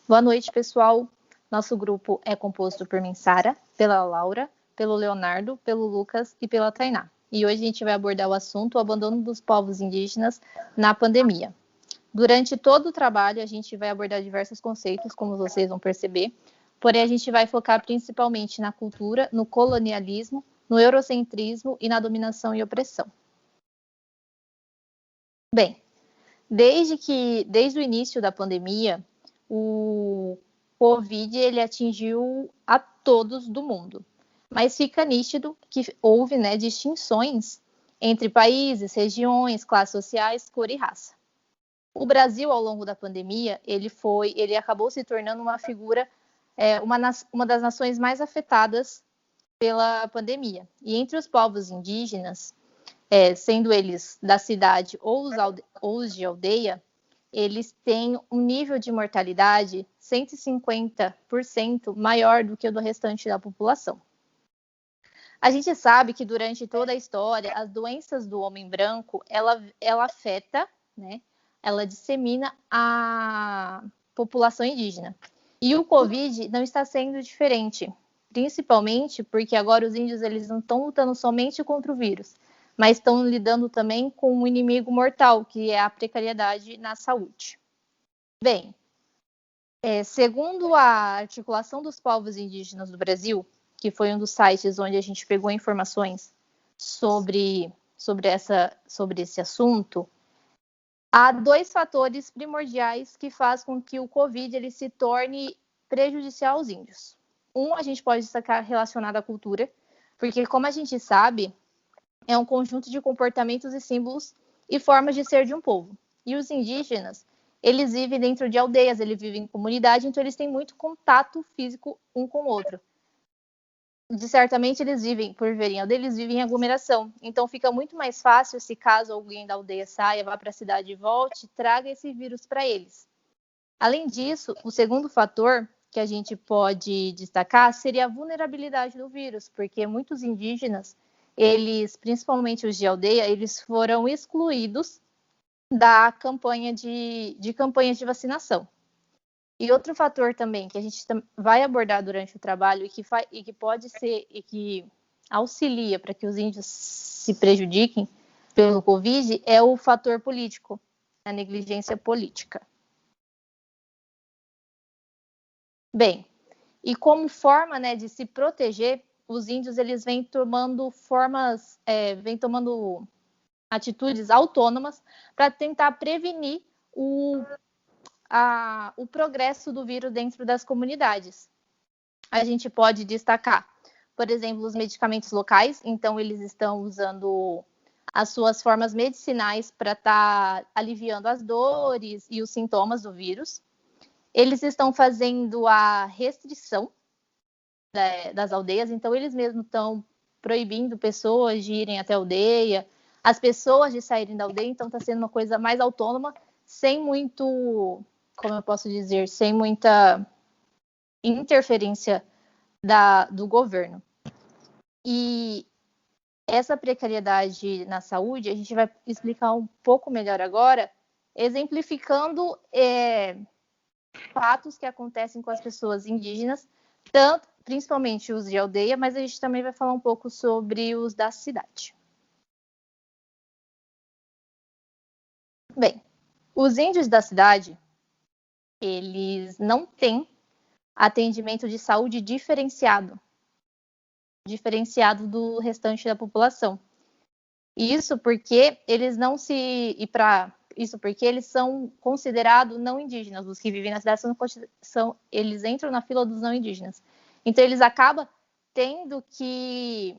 Boa noite, pessoal. Nosso grupo é composto por mim, Sara, pela Laura, pelo Leonardo, pelo Lucas e pela Tainá. E hoje a gente vai abordar o assunto o abandono dos povos indígenas na pandemia. Durante todo o trabalho, a gente vai abordar diversos conceitos, como vocês vão perceber, porém a gente vai focar principalmente na cultura, no colonialismo, no eurocentrismo e na dominação e opressão. Bem, desde o início da pandemia, o Covid ele atingiu a todos do mundo, mas fica nítido que houve distinções entre países, regiões, classes sociais, cor e raça. O Brasil, ao longo da pandemia, ele acabou se tornando uma figura, uma das nações mais afetadas pela pandemia. E entre os povos indígenas, sendo eles da cidade ou os de aldeia, eles têm um nível de mortalidade 150% maior do que o do restante da população. A gente sabe que durante toda a história, as doenças do homem branco, ela afeta, né? Ela dissemina a população indígena. E o Covid não está sendo diferente, principalmente porque agora os índios eles não estão lutando somente contra o vírus, mas estão lidando também com um inimigo mortal, que é a precariedade na saúde. Bem, segundo a Articulação dos Povos Indígenas do Brasil, que foi um dos sites onde a gente pegou informações sobre esse assunto, há dois fatores primordiais que fazem com que o Covid ele se torne prejudicial aos índios. A gente pode destacar relacionado à cultura, porque, como a gente sabe, é um conjunto de comportamentos e símbolos e formas de ser de um povo. E os indígenas, eles vivem dentro de aldeias, eles vivem em comunidade, então eles têm muito contato físico um com o outro. Certamente eles vivem em aglomeração. Então fica muito mais fácil se caso alguém da aldeia saia, vá para a cidade e volte, traga esse vírus para eles. Além disso, o segundo fator que a gente pode destacar seria a vulnerabilidade do vírus, porque muitos indígenas, principalmente os de aldeia, eles foram excluídos da campanha de campanhas de vacinação. E outro fator também que a gente vai abordar durante o trabalho e que pode ser e que auxilia para que os índios se prejudiquem pelo Covid é o fator político, a negligência política. Bem, e como forma de se proteger, os índios eles vêm tomando atitudes autônomas para tentar prevenir o progresso do vírus dentro das comunidades. A gente pode destacar, por exemplo, os medicamentos locais, então eles estão usando as suas formas medicinais para estar aliviando as dores e os sintomas do vírus. Eles estão fazendo a restrição das aldeias, então eles mesmos estão proibindo pessoas de irem até a aldeia, as pessoas de saírem da aldeia, então está sendo uma coisa mais autônoma, sem muito, como eu posso dizer, sem muita interferência do governo. E essa precariedade na saúde, a gente vai explicar um pouco melhor agora, exemplificando fatos que acontecem com as pessoas indígenas, principalmente os de aldeia, mas a gente também vai falar um pouco sobre os da cidade. Bem, os índios da cidade, eles não têm atendimento de saúde diferenciado do restante da população. Isso porque eles são considerados não indígenas. Os que vivem na cidade eles entram na fila dos não indígenas. Então eles acabam tendo que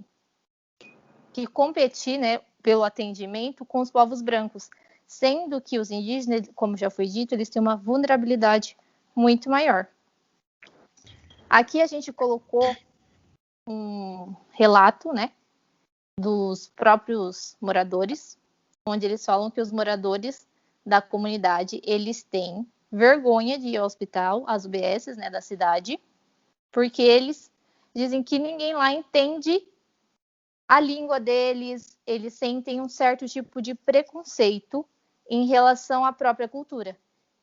competir, pelo atendimento com os povos brancos, sendo que os indígenas, como já foi dito, eles têm uma vulnerabilidade muito maior. Aqui a gente colocou um relato, dos próprios moradores, onde eles falam que os moradores da comunidade, eles têm vergonha de ir ao hospital, às UBSs, da cidade, porque eles dizem que ninguém lá entende a língua deles, eles sentem um certo tipo de preconceito em relação à própria cultura.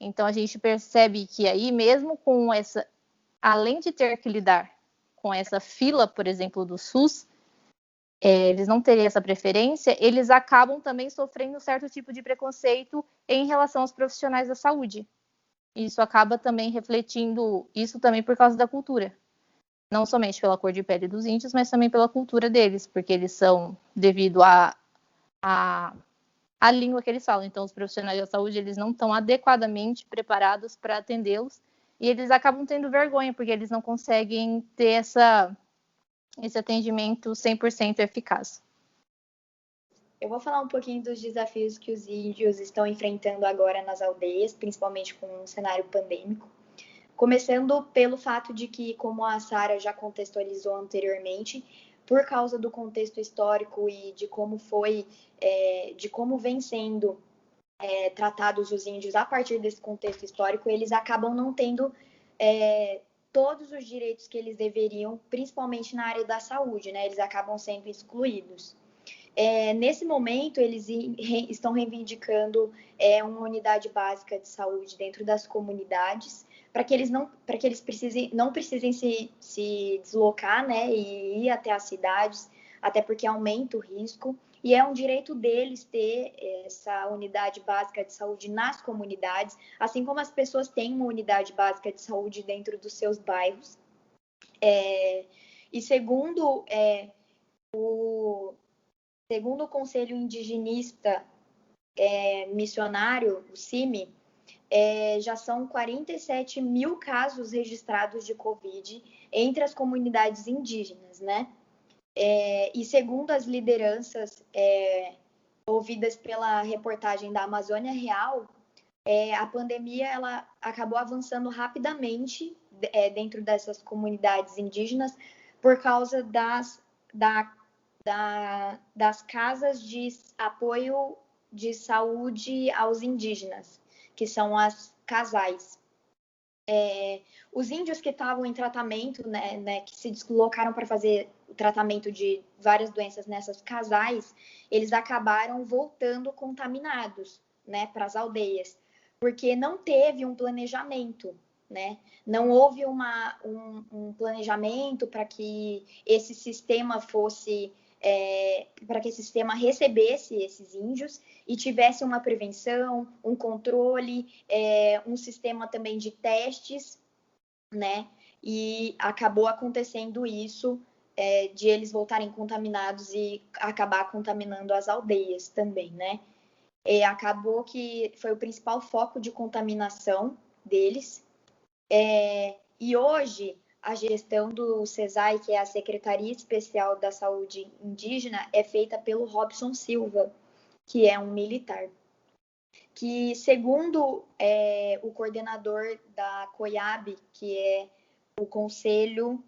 Então, a gente percebe que aí, mesmo com essa, além de ter que lidar com essa fila, por exemplo, do SUS, eles não terem essa preferência, eles acabam também sofrendo certo tipo de preconceito em relação aos profissionais da saúde. Isso acaba também refletindo, isso também por causa da cultura. Não somente pela cor de pele dos índios, mas também pela cultura deles, porque eles são, devido à língua que eles falam. Então, os profissionais da saúde, eles não estão adequadamente preparados para atendê-los, e eles acabam tendo vergonha, porque eles não conseguem ter esse atendimento 100% eficaz. Eu vou falar um pouquinho dos desafios que os índios estão enfrentando agora nas aldeias, principalmente com um cenário pandêmico. Começando pelo fato de que, como a Sara já contextualizou anteriormente, por causa do contexto histórico e de como de como vem sendo tratados os índios a partir desse contexto histórico, eles acabam não tendo todos os direitos que eles deveriam, principalmente na área da saúde, né? Eles acabam sendo excluídos. Nesse momento, eles estão reivindicando uma unidade básica de saúde dentro das comunidades, para que eles não precisem se deslocar, né, e ir até as cidades, até porque aumenta o risco, e é um direito deles ter essa unidade básica de saúde nas comunidades, assim como as pessoas têm uma unidade básica de saúde dentro dos seus bairros. E segundo o Conselho Indigenista Missionário, o CIMI, já são 47 mil casos registrados de Covid entre as comunidades indígenas, né? E segundo as lideranças ouvidas pela reportagem da Amazônia Real, a pandemia ela acabou avançando rapidamente dentro dessas comunidades indígenas por causa das casas de apoio de saúde aos indígenas, que são as casais. Os índios que estavam em tratamento, né, que se deslocaram para fazer o tratamento de várias doenças nessas casais, eles acabaram voltando contaminados, né, para as aldeias, porque não teve um planejamento, né? Não houve um planejamento para que esse sistema para que esse sistema recebesse esses índios e tivesse uma prevenção, um controle, um sistema também de testes, né? E acabou acontecendo isso de eles voltarem contaminados e acabar contaminando as aldeias também, né? Acabou que foi o principal foco de contaminação deles. E hoje a gestão do SESAI, que é a Secretaria Especial da Saúde Indígena, é feita pelo Robson Silva, que é um militar. Que, segundo o coordenador da COIAB, que é o Conselho,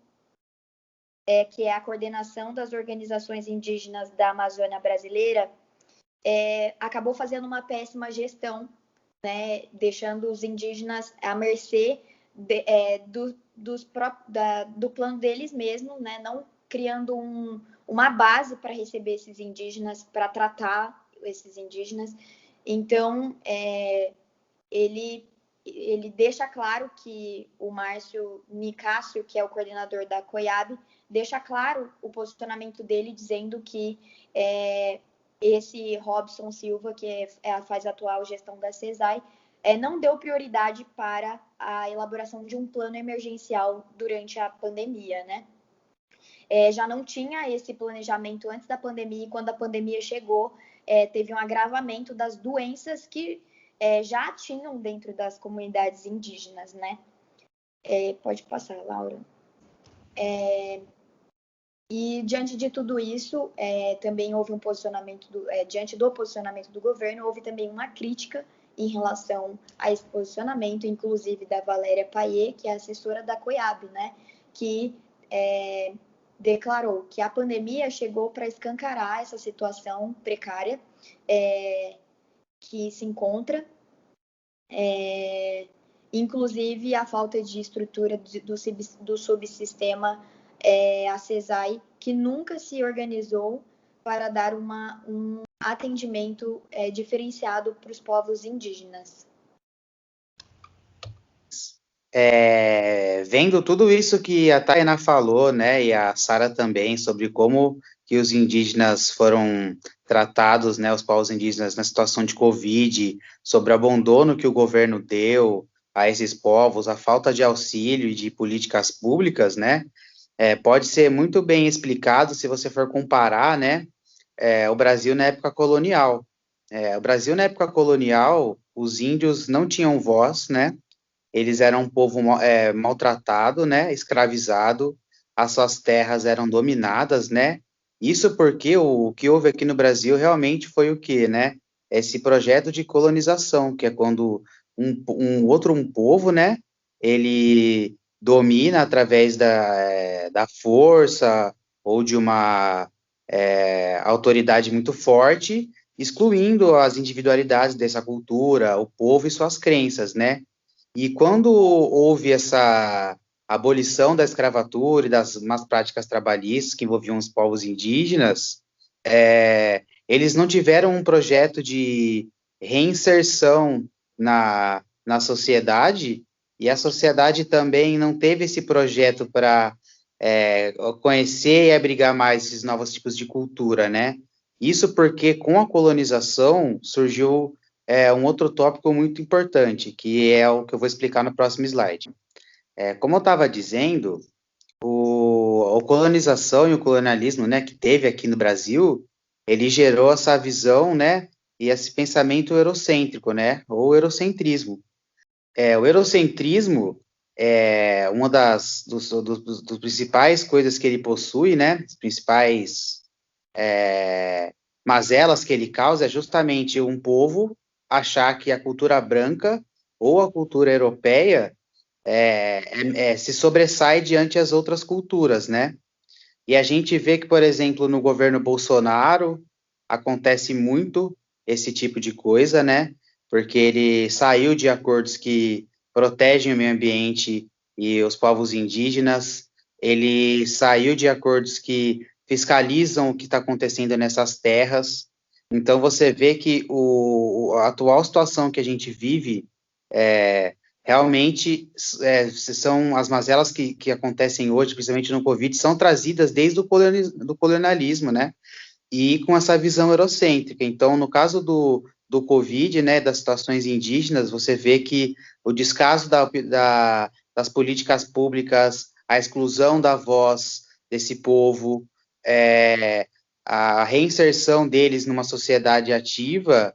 que é a coordenação das organizações indígenas da Amazônia Brasileira, acabou fazendo uma péssima gestão, né, deixando os indígenas à mercê do plano deles mesmos, né, não criando uma base para receber esses indígenas, para tratar esses indígenas. Então, ele deixa claro que o Márcio Nicásio, que é o coordenador da COIAB, deixa claro o posicionamento dele, dizendo que esse Robson Silva, que faz a atual gestão da CESAI, não deu prioridade para a elaboração de um plano emergencial durante a pandemia, né? Já não tinha esse planejamento antes da pandemia, e quando a pandemia chegou, teve um agravamento das doenças que já tinham dentro das comunidades indígenas, né? Pode passar, Laura. E diante de tudo isso, também houve um posicionamento, diante do posicionamento do governo, houve também uma crítica em relação a esse posicionamento, inclusive da Valéria Payet, que é assessora da COIAB, né, que declarou que a pandemia chegou para escancarar essa situação precária que se encontra, inclusive a falta de estrutura do subsistema a CESAI, que nunca se organizou para dar um atendimento diferenciado para os povos indígenas. Vendo tudo isso que a Tainá falou, né, e a Sara também, sobre como que os indígenas foram tratados, né, os povos indígenas na situação de Covid, sobre o abandono que o governo deu a esses povos, a falta de auxílio e de políticas públicas, né, pode ser muito bem explicado se você for comparar, né, o Brasil na época colonial. O Brasil na época colonial, os índios não tinham voz, né, eles eram um povo maltratado, né, escravizado, as suas terras eram dominadas, né, isso porque o que houve aqui no Brasil realmente foi o quê, né, esse projeto de colonização, que é quando um povo, né, ele domina através da força ou de uma autoridade muito forte, excluindo as individualidades dessa cultura, o povo e suas crenças, né, e quando houve essa abolição da escravatura e das más práticas trabalhistas que envolviam os povos indígenas, eles não tiveram um projeto de reinserção na sociedade, e a sociedade também não teve esse projeto para conhecer e abrigar mais esses novos tipos de cultura, né? Isso porque com a colonização surgiu um outro tópico muito importante, que é o que eu vou explicar no próximo slide. Como eu estava dizendo, a colonização e o colonialismo, né, que teve aqui no Brasil, ele gerou essa visão, né, e esse pensamento eurocêntrico, né, ou eurocentrismo. O eurocentrismo é uma dos principais coisas que ele possui, né, as principais mazelas que ele causa é justamente um povo achar que a cultura branca ou a cultura europeia se sobressai diante as outras culturas, né? E a gente vê que, por exemplo, no governo Bolsonaro acontece muito esse tipo de coisa, né? Porque ele saiu de acordos que protegem o meio ambiente e os povos indígenas, ele saiu de acordos que fiscalizam o que está acontecendo nessas terras. Então, você vê que a atual situação que a gente vive realmente são as mazelas que acontecem hoje, principalmente no Covid, são trazidas desde do colonialismo, né? E com essa visão eurocêntrica. Então, no caso do Covid, né, das situações indígenas, você vê que o descaso das políticas públicas, a exclusão da voz desse povo, a reinserção deles numa sociedade ativa,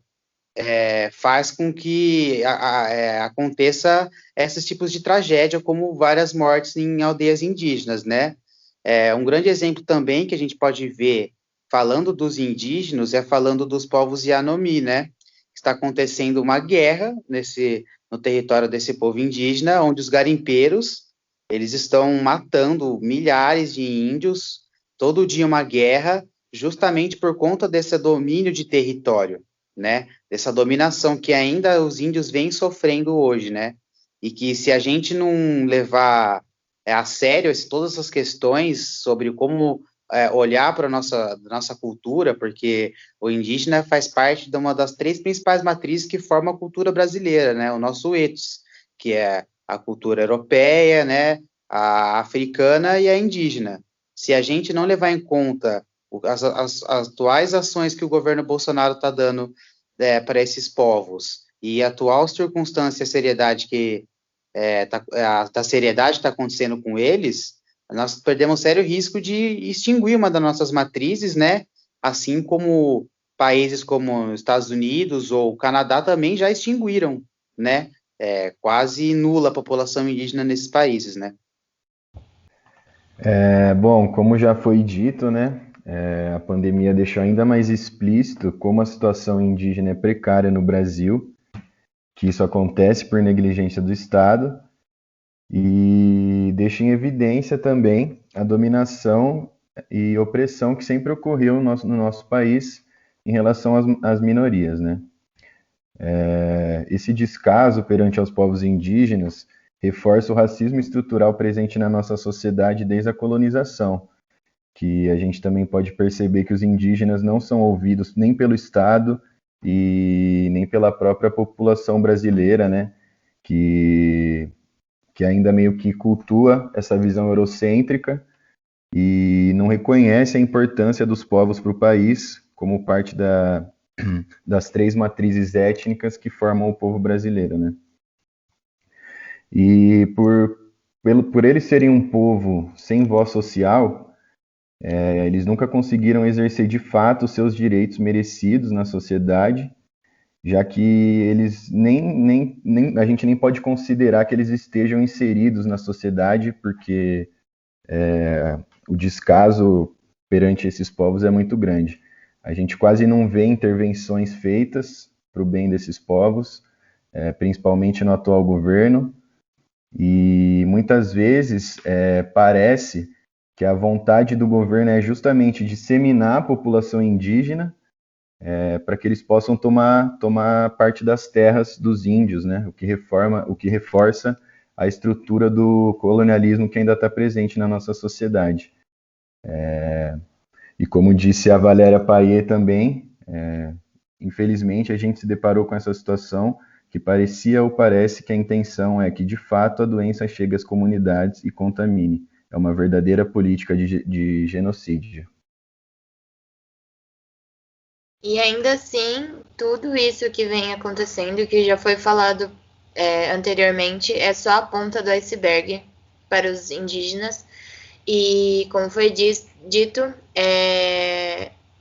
faz com que aconteça esses tipos de tragédia, como várias mortes em aldeias indígenas, né? Um grande exemplo também que a gente pode ver falando dos indígenas falando dos povos Yanomami, né? Está acontecendo uma guerra no território desse povo indígena, onde os garimpeiros eles estão matando milhares de índios, todo dia uma guerra, justamente por conta desse domínio de território, né? Dessa dominação que ainda os índios vêm sofrendo hoje, né? E que se a gente não levar a sério todas essas questões sobre como olhar para a nossa cultura, porque o indígena faz parte de uma das três principais matrizes que formam a cultura brasileira, né? O nosso ethos, que é a cultura europeia, né? A africana e a indígena. Se a gente não levar em conta as atuais ações que o governo Bolsonaro está dando para esses povos e a atual circunstância, a seriedade da seriedade está acontecendo com eles, nós perdemos sério risco de extinguir uma das nossas matrizes, né? Assim como países como Estados Unidos ou Canadá também já extinguiram, né? Quase nula a população indígena nesses países, né? Bom, como já foi dito, né? A pandemia deixou ainda mais explícito como a situação indígena é precária no Brasil, que isso acontece por negligência do Estado, e deixa em evidência também a dominação e opressão que sempre ocorreu no nosso país em relação às minorias, né? Esse descaso perante aos povos indígenas reforça o racismo estrutural presente na nossa sociedade desde a colonização, que a gente também pode perceber que os indígenas não são ouvidos nem pelo Estado e nem pela própria população brasileira, né? Que que ainda meio que cultua essa visão eurocêntrica e não reconhece a importância dos povos para o país como parte das 3 matrizes étnicas que formam o povo brasileiro, né? E por eles serem um povo sem voz social, eles nunca conseguiram exercer de fato os seus direitos merecidos na sociedade, já que eles a gente nem pode considerar que eles estejam inseridos na sociedade, porque o descaso perante esses povos é muito grande. A gente quase não vê intervenções feitas para o bem desses povos, principalmente no atual governo, e muitas vezes parece que a vontade do governo é justamente disseminar a população indígena para que eles possam tomar parte das terras dos índios, né? O que reforça a estrutura do colonialismo que ainda está presente na nossa sociedade. E como disse a Valéria Payet também, infelizmente a gente se deparou com essa situação que parecia ou parece que a intenção é que de fato a doença chegue às comunidades e contamine. É uma verdadeira política de genocídio. E ainda assim, tudo isso que vem acontecendo, que já foi falado anteriormente, é só a ponta do iceberg para os indígenas. E, como foi dito,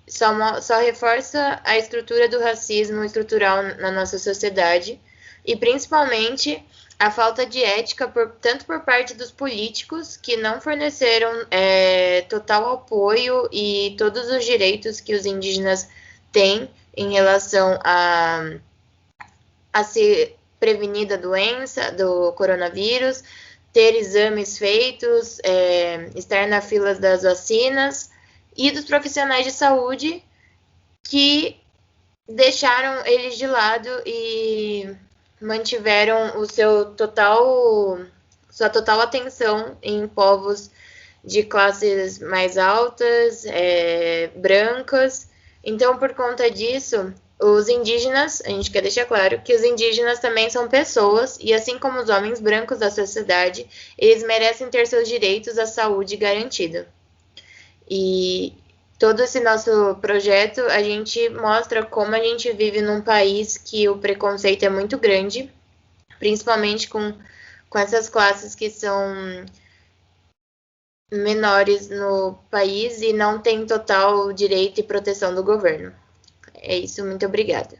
só reforça a estrutura do racismo estrutural na nossa sociedade e, principalmente, a falta de ética, tanto por parte dos políticos, que não forneceram total apoio e todos os direitos que os indígenas têm em relação a se prevenir da doença, do coronavírus, ter exames feitos, estar na fila das vacinas, e dos profissionais de saúde que deixaram eles de lado e mantiveram sua total atenção em povos de classes mais altas, brancas. Então, por conta disso, os indígenas, a gente quer deixar claro que os indígenas também são pessoas, e assim como os homens brancos da sociedade, eles merecem ter seus direitos à saúde garantidos. E todo esse nosso projeto, a gente mostra como a gente vive num país que o preconceito é muito grande, principalmente com essas classes que são menores no país e não têm total direito e proteção do governo. É isso, muito obrigada.